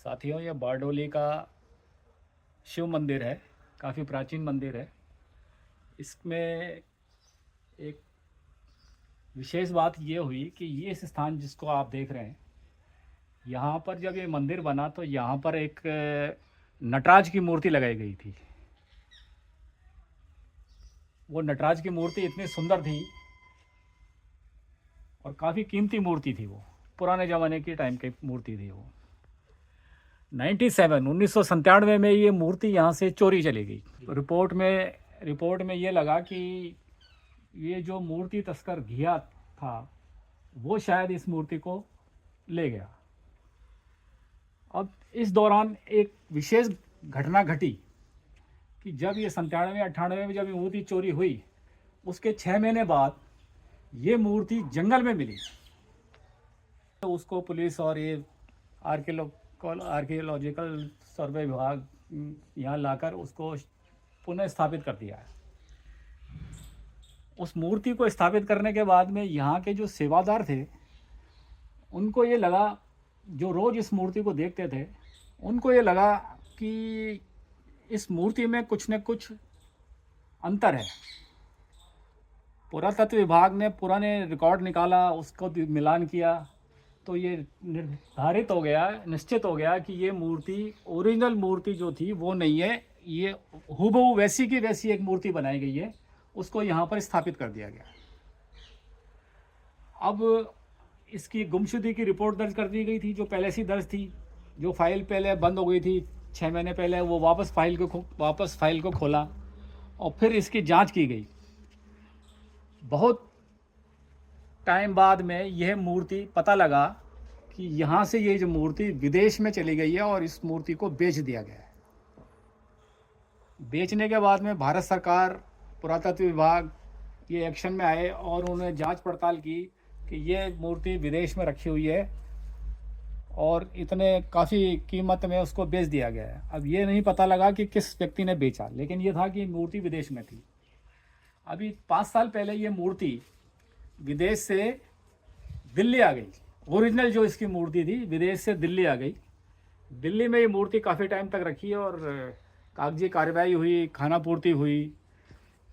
साथियों, यह बारडोली का शिव मंदिर है। काफ़ी प्राचीन मंदिर है। इसमें एक विशेष बात ये हुई कि ये इस स्थान जिसको आप देख रहे हैं, यहाँ पर जब ये मंदिर बना तो यहाँ पर एक नटराज की मूर्ति लगाई गई थी। वो नटराज की मूर्ति इतनी सुंदर थी और काफ़ी कीमती मूर्ति थी। वो पुराने ज़माने की टाइम की मूर्ति थी। वो 1997 में ये मूर्ति यहाँ से चोरी चली गई। रिपोर्ट में ये लगा कि ये जो मूर्ति तस्कर घिया था वो शायद इस मूर्ति को ले गया। अब इस दौरान एक विशेष घटना घटी कि जब ये 97-98 में जब ये मूर्ति चोरी हुई, उसके 6 महीने बाद ये मूर्ति जंगल में मिली। तो उसको पुलिस और ये आर्कियोलॉजिकल सर्वे विभाग यहाँ लाकर उसको पुनः स्थापित कर दिया है। उस मूर्ति को स्थापित करने के बाद में यहाँ के जो सेवादार थे उनको ये लगा, जो रोज़ इस मूर्ति को देखते थे उनको ये लगा कि इस मूर्ति में कुछ न कुछ अंतर है। पुरातत्व विभाग ने पुराने रिकॉर्ड निकाला, उसको मिलान किया तो ये निश्चित हो गया कि ये मूर्ति, ओरिजिनल मूर्ति जो थी वो नहीं है। ये हूबहू वैसी की वैसी एक मूर्ति बनाई गई है, उसको यहाँ पर स्थापित कर दिया गया। अब इसकी गुमशुदगी की रिपोर्ट दर्ज कर दी गई थी, जो पहले से दर्ज थी। जो फाइल पहले बंद हो गई थी 6 महीने पहले, वो वापस फाइल को खोला और फिर इसकी जांच की गई। बहुत टाइम बाद में यह मूर्ति पता लगा कि यहाँ से ये जो मूर्ति विदेश में चली गई है और इस मूर्ति को बेच दिया गया है। बेचने के बाद में भारत सरकार, पुरातत्व विभाग ये एक्शन में आए और उन्होंने जांच पड़ताल की कि ये मूर्ति विदेश में रखी हुई है और इतने काफ़ी कीमत में उसको बेच दिया गया है। अब ये नहीं पता लगा कि किस व्यक्ति ने बेचा, लेकिन ये था कि मूर्ति विदेश में थी। अभी 5 साल पहले ये मूर्ति विदेश से दिल्ली आ गई। ओरिजिनल जो इसकी मूर्ति थी विदेश से दिल्ली आ गई। दिल्ली में ये मूर्ति काफ़ी टाइम तक रखी और कागजी कार्रवाई हुई, खानापूर्ति हुई,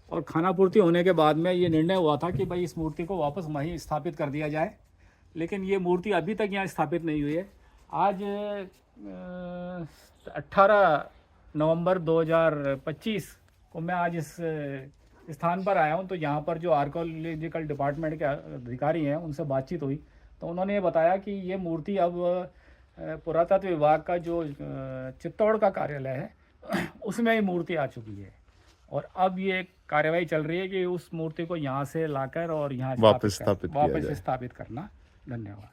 और खानापूर्ति होने के बाद में ये निर्णय हुआ था कि भाई इस मूर्ति को वापस वहीं स्थापित कर दिया जाए। लेकिन ये मूर्ति अभी तक यहाँ स्थापित नहीं हुई है। आज 18 नवंबर 2025 को मैं आज इस स्थान पर आया हूँ। तो यहाँ पर जो आर्कियोलॉजिकल डिपार्टमेंट के अधिकारी हैं उनसे बातचीत हुई तो उन्होंने ये बताया कि ये मूर्ति अब पुरातत्व विभाग का जो चित्तौड़ का कार्यालय है उसमें ये मूर्ति आ चुकी है और अब ये कार्रवाई चल रही है कि उस मूर्ति को यहाँ से लाकर और यहाँ वापस स्थापित करना। धन्यवाद।